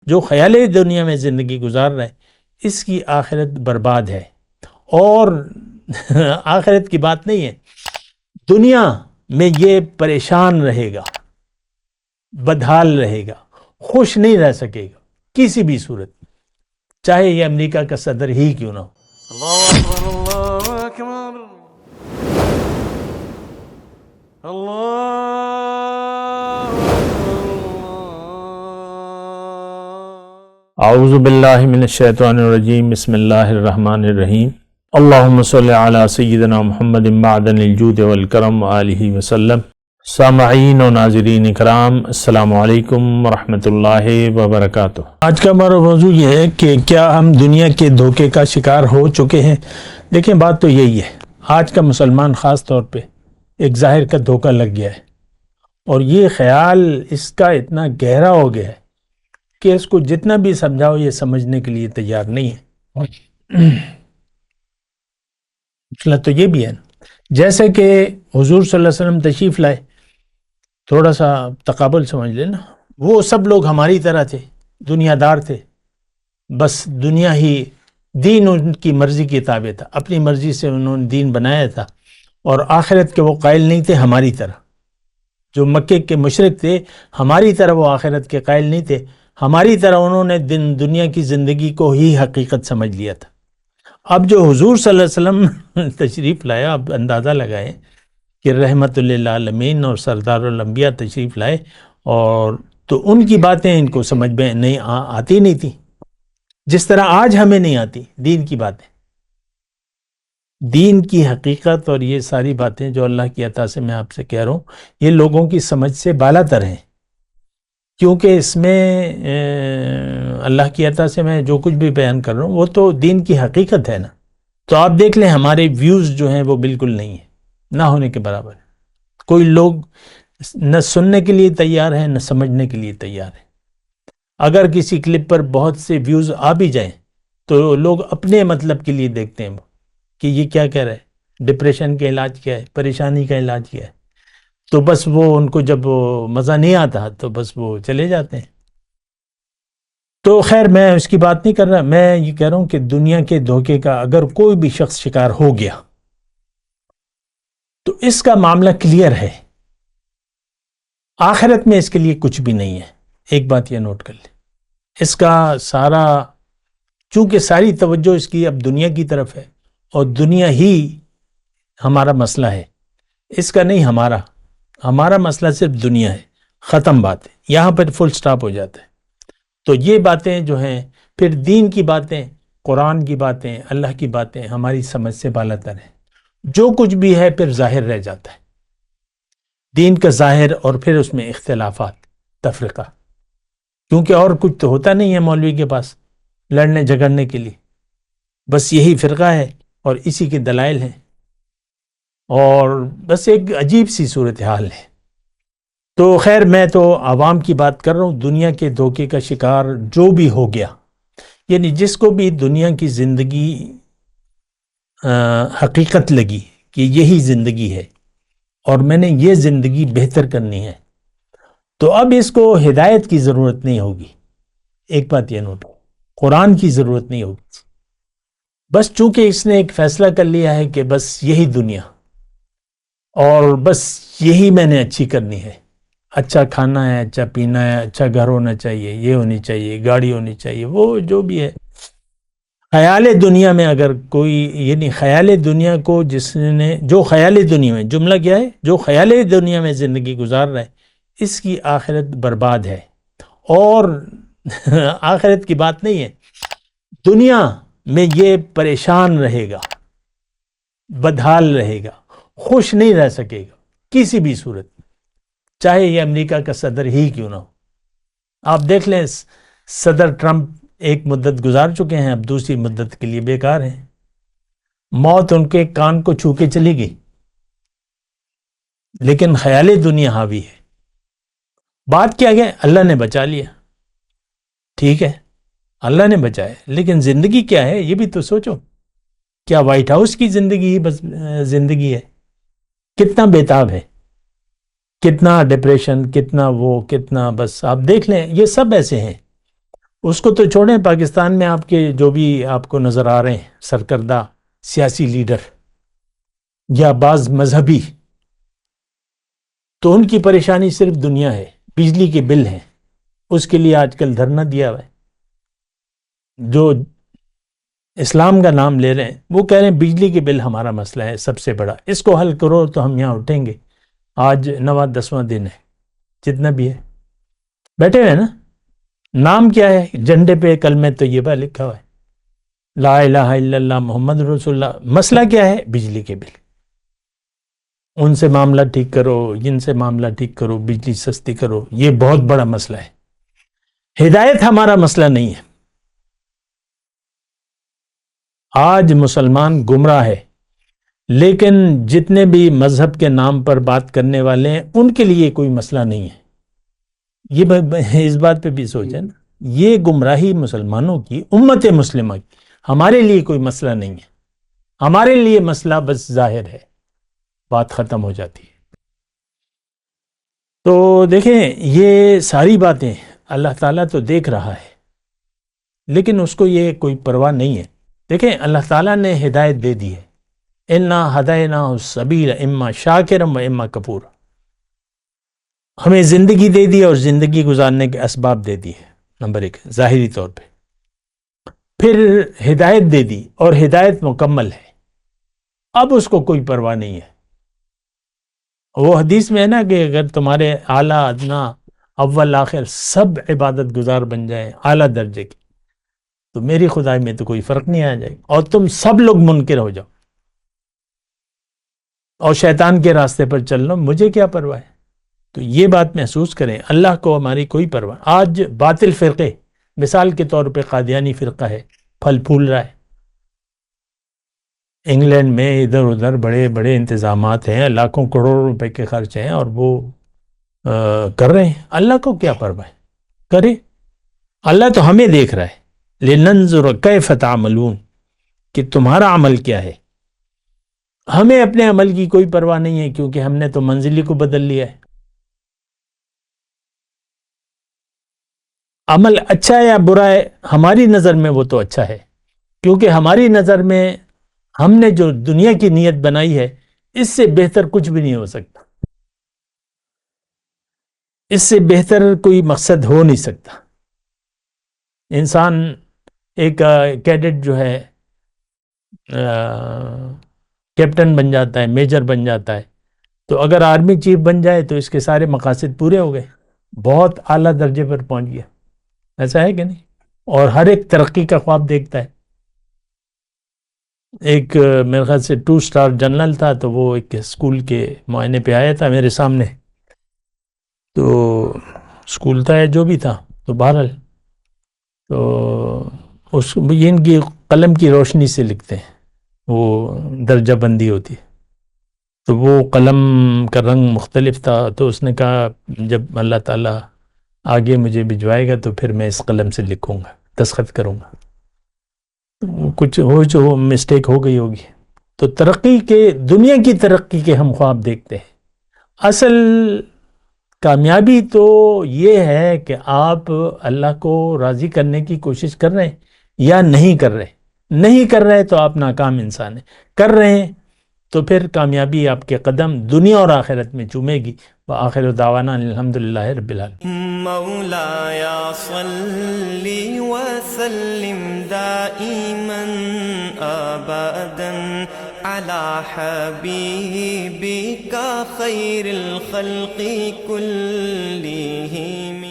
جو خیال دنیا میں زندگی گزار رہا ہے اس کی آخرت برباد ہے. اور آخرت کی بات نہیں ہے، دنیا میں یہ پریشان رہے گا، بدحال رہے گا، خوش نہیں رہ سکے گا کسی بھی صورت، چاہے یہ امریکہ کا صدر ہی کیوں نہ ہو. اللہ اکبر اللہ اکبر اللہ اعوذ باللہ من الشیطان الرجیم، بسم اللہ الرحمن الرحیم. اللہم صلی علی سیدنا محمد معدن الجود والکرم آلہ وسلم. سامعین و ناظرین اکرام، السلام علیکم ورحمۃ اللہ وبرکاتہ. آج کا ہمارا موضوع یہ ہے کہ کیا ہم دنیا کے دھوکے کا شکار ہو چکے ہیں. دیکھیں بات تو یہی ہے، آج کا مسلمان خاص طور پہ ایک ظاہر کا دھوکہ لگ گیا ہے، اور یہ خیال اس کا اتنا گہرا ہو گیا ہے کہ اس کو جتنا بھی سمجھاؤ یہ سمجھنے کے لیے تیار نہیں ہے. مسئلہ تو یہ بھی ہے نا، جیسے کہ حضور صلی اللہ علیہ وسلم تشریف لائے، تھوڑا سا تقابل سمجھ لینا. وہ سب لوگ ہماری طرح تھے، دنیا دار تھے، بس دنیا ہی دین ان کی مرضی کی تابع تھا، اپنی مرضی سے انہوں نے دین بنایا تھا، اور آخرت کے وہ قائل نہیں تھے ہماری طرح. جو مکے کے مشرک تھے ہماری طرح وہ آخرت کے قائل نہیں تھے، ہماری طرح انہوں نے دنیا کی زندگی کو ہی حقیقت سمجھ لیا تھا. اب جو حضور صلی اللہ علیہ وسلم تشریف لایا، اب اندازہ لگائیں کہ رحمت للعالمین اور سردار الانبیاء تشریف لائے، اور تو ان کی باتیں ان کو سمجھ میں نہیں آتی نہیں تھی، جس طرح آج ہمیں نہیں آتی دین کی باتیں، دین کی حقیقت. اور یہ ساری باتیں جو اللہ کی عطا سے میں آپ سے کہہ رہا ہوں، یہ لوگوں کی سمجھ سے بالا تر ہیں، کیونکہ اس میں اللہ کی عطا سے میں جو کچھ بھی بیان کر رہا ہوں وہ تو دین کی حقیقت ہے نا. تو آپ دیکھ لیں ہمارے ویوز جو ہیں وہ بالکل نہیں ہیں، نہ ہونے کے برابر ہے. کوئی لوگ نہ سننے کے لیے تیار ہیں نہ سمجھنے کے لیے تیار ہیں. اگر کسی کلپ پر بہت سے ویوز آ بھی جائیں تو لوگ اپنے مطلب کے لیے دیکھتے ہیں کہ یہ کیا کہہ رہا ہے، ڈپریشن کا علاج کیا ہے، پریشانی کا علاج کیا ہے، تو بس وہ ان کو جب مزہ نہیں آتا تو بس وہ چلے جاتے ہیں. تو خیر میں اس کی بات نہیں کر رہا، میں یہ کہہ رہا ہوں کہ دنیا کے دھوکے کا اگر کوئی بھی شخص شکار ہو گیا تو اس کا معاملہ کلیئر ہے، آخرت میں اس کے لیے کچھ بھی نہیں ہے. ایک بات یہ نوٹ کر لیں، اس کا سارا، چونکہ ساری توجہ اس کی اب دنیا کی طرف ہے، اور دنیا ہی ہمارا مسئلہ ہے، اس کا نہیں ہمارا مسئلہ صرف دنیا ہے. ختم بات ہے، یہاں پر فل سٹاپ ہو جاتا ہے. تو یہ باتیں جو ہیں، پھر دین کی باتیں، قرآن کی باتیں، اللہ کی باتیں ہماری سمجھ سے بالا تر ہیں. جو کچھ بھی ہے پھر ظاہر رہ جاتا ہے، دین کا ظاہر، اور پھر اس میں اختلافات، تفرقہ، کیونکہ اور کچھ تو ہوتا نہیں ہے مولوی کے پاس لڑنے جھگڑنے کے لیے، بس یہی فرقہ ہے اور اسی کے دلائل ہیں، اور بس ایک عجیب سی صورتحال ہے. تو خیر میں تو عوام کی بات کر رہا ہوں. دنیا کے دھوکے کا شکار جو بھی ہو گیا، یعنی جس کو بھی دنیا کی زندگی حقیقت لگی کہ یہی زندگی ہے اور میں نے یہ زندگی بہتر کرنی ہے، تو اب اس کو ہدایت کی ضرورت نہیں ہوگی. ایک بات یہ نوٹ، قرآن کی ضرورت نہیں ہوگی. بس چونکہ اس نے ایک فیصلہ کر لیا ہے کہ بس یہی دنیا، اور بس یہی میں نے اچھی کرنی ہے، اچھا کھانا ہے، اچھا پینا ہے، اچھا گھر ہونا چاہیے، یہ ہونی چاہیے، گاڑی ہونی چاہیے، وہ جو بھی ہے. خیال دنیا میں اگر کوئی، یعنی خیال دنیا کو جس نے، جو خیال دنیا میں، جملہ کیا ہے، جو خیال دنیا میں زندگی گزار رہا ہے اس کی آخرت برباد ہے. اور آخرت کی بات نہیں ہے، دنیا میں یہ پریشان رہے گا، بدحال رہے گا، خوش نہیں رہ سکے گا کسی بھی صورت، چاہے یہ امریکہ کا صدر ہی کیوں نہ ہو. آپ دیکھ لیں صدر ٹرمپ ایک مدت گزار چکے ہیں، اب دوسری مدت کے لیے بیکار ہیں. موت ان کے کان کو چھو کے چلی گئی، لیکن خیال دنیا حاوی ہے. بات کیا گیا، اللہ نے بچا لیا، ٹھیک ہے اللہ نے بچایا، لیکن زندگی کیا ہے یہ بھی تو سوچو. کیا وائٹ ہاؤس کی زندگی ہی بس زندگی ہے؟ کتنا بےتاب ہے، کتنا ڈپریشن، کتنا وہ، کتنا، بس آپ دیکھ لیں یہ سب ایسے ہیں. اس کو تو چھوڑیں، پاکستان میں آپ کے جو بھی آپ کو نظر آ رہے ہیں سرکردہ سیاسی لیڈر یا بعض مذہبی، تو ان کی پریشانی صرف دنیا ہے، بجلی کے بل ہیں، اس کے لیے آج کل دھرنا دیا ہوا ہے۔ جو اسلام کا نام لے رہے ہیں وہ کہہ رہے ہیں بجلی کے بل ہمارا مسئلہ ہے سب سے بڑا، اس کو حل کرو تو ہم یہاں اٹھیں گے۔ آج 9واں 10واں دن ہے، جتنا بھی ہے بیٹھے ہوئے نا۔ نام کیا ہے؟ جھنڈے پہ کلمہ طیبہ لکھا ہوا ہے، لا الہ الا اللہ محمد رسول اللہ۔ مسئلہ کیا ہے؟ بجلی کے بل۔ ان سے معاملہ ٹھیک کرو، جن سے معاملہ ٹھیک کرو، بجلی سستی کرو، یہ بہت بڑا مسئلہ ہے۔ ہدایت ہمارا مسئلہ نہیں ہے۔ آج مسلمان گمراہ ہے، لیکن جتنے بھی مذہب کے نام پر بات کرنے والے ہیں ان کے لیے کوئی مسئلہ نہیں ہے۔ یہ اس بات پہ بھی سوچیں نا، یہ گمراہی مسلمانوں کی، امت مسلمہ کی، ہمارے لیے کوئی مسئلہ نہیں ہے۔ ہمارے لیے مسئلہ بس ظاہر ہے، بات ختم ہو جاتی ہے۔ تو دیکھیں یہ ساری باتیں اللہ تعالیٰ تو دیکھ رہا ہے، لیکن اس کو یہ کوئی پرواہ نہیں ہے۔ دیکھیں اللہ تعالیٰ نے ہدایت دے دی ہے، اِنَّا هَدَيْنَاهُ السَّبِيلَ إِمَّا شَاكِرًا وَإِمَّا كَفُورًا۔ ہمیں زندگی دے دی اور زندگی گزارنے کے اسباب دے دی ہے، نمبر 1 ظاہری طور پہ۔ پھر ہدایت دے دی اور ہدایت مکمل ہے، اب اس کو کوئی پرواہ نہیں ہے۔ وہ حدیث میں ہے نا کہ اگر تمہارے اعلیٰ ادنا اول آخر سب عبادت گزار بن جائیں اعلیٰ درجے کے، تو میری خدائی میں تو کوئی فرق نہیں آ جائے گا، اور تم سب لوگ منکر ہو جاؤ اور شیطان کے راستے پر چل لو، مجھے کیا پرواہ ہے؟ تو یہ بات محسوس کریں، اللہ کو ہماری کوئی پرواہ۔ آج باطل فرقے، مثال کے طور پہ قادیانی فرقہ ہے، پھل پھول رہا ہے۔ انگلینڈ میں ادھر ادھر بڑے بڑے انتظامات ہیں، لاکھوں کروڑوں روپے کے خرچ ہیں، اور وہ کر رہے ہیں۔ اللہ کو کیا پرواہ ہے؟ کرے، اللہ تو ہمیں دیکھ رہا ہے۔ لِنَنْظُرَ كَيْفَ تَعْمَلُونَ، کہ تمہارا عمل کیا ہے۔ ہمیں اپنے عمل کی کوئی پرواہ نہیں ہے، کیونکہ ہم نے تو منزلی کو بدل لیا ہے۔ عمل اچھا ہے یا برا ہے، ہماری نظر میں وہ تو اچھا ہے، کیونکہ ہماری نظر میں ہم نے جو دنیا کی نیت بنائی ہے اس سے بہتر کچھ بھی نہیں ہو سکتا، اس سے بہتر کوئی مقصد ہو نہیں سکتا۔ انسان ایک کیڈٹ جو ہے کیپٹن بن جاتا ہے، میجر بن جاتا ہے، تو اگر آرمی چیف بن جائے تو اس کے سارے مقاصد پورے ہو گئے، بہت اعلیٰ درجے پر پہنچ گیا۔ ایسا ہے کہ نہیں؟ اور ہر ایک ترقی کا خواب دیکھتا ہے۔ ایک میرے خیال سے 2 اسٹار جنرل تھا، تو وہ ایک اسکول کے معائنے پہ آیا تھا میرے سامنے، تو اسکول تھا جو بھی تھا، تو بہرحال تو یہ ان کی قلم کی روشنی سے لکھتے ہیں، وہ درجہ بندی ہوتی ہے، تو وہ قلم کا رنگ مختلف تھا، تو اس نے کہا جب اللہ تعالیٰ آگے مجھے بھجوائے گا تو پھر میں اس قلم سے لکھوں گا، دستخط کروں گا۔ کچھ جو مسٹیک ہو گئی ہوگی۔ تو ترقی کے، دنیا کی ترقی کے ہم خواب دیکھتے ہیں۔ اصل کامیابی تو یہ ہے کہ آپ اللہ کو راضی کرنے کی کوشش کر رہے ہیں یا نہیں کر رہے۔ نہیں کر رہے تو آپ ناکام انسان ہیں، کر رہے ہیں تو پھر کامیابی آپ کے قدم دنیا اور آخرت میں چومے گی۔ وآخر دعوانا الحمدللہ رب العالمین۔ مولایا صلی وسلم دائما ابدا علی حبیبک خیر الخلق کلہم۔